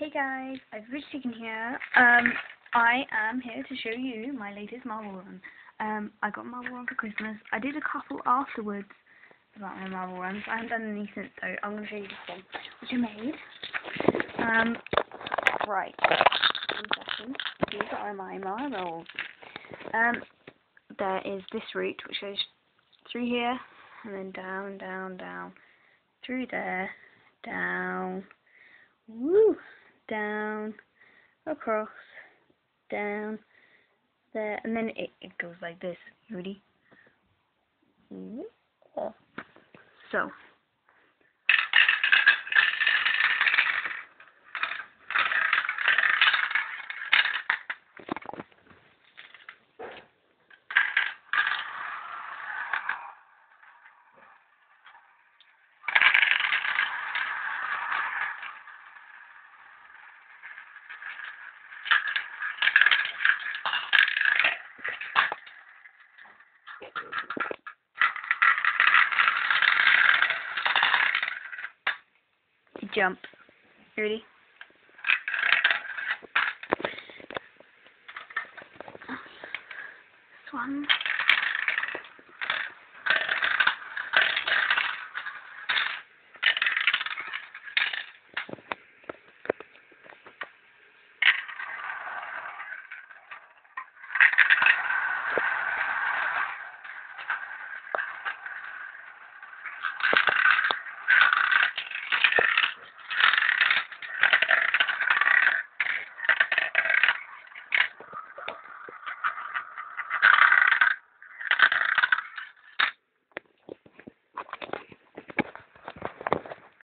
Hey guys, I've Rich Chicken here. I am here to show you my latest marble run. I got marble run for Christmas. I did a couple afterwards about my marble runs. I haven't done any since, so I'm going to show you this one, which I made. Right. 1 second. These are my marbles. There is this route, which goes through here, and then down, down, down, through there, down, woo, down, across, down, there, and then it goes like this. You ready? So, jump. You ready? This one.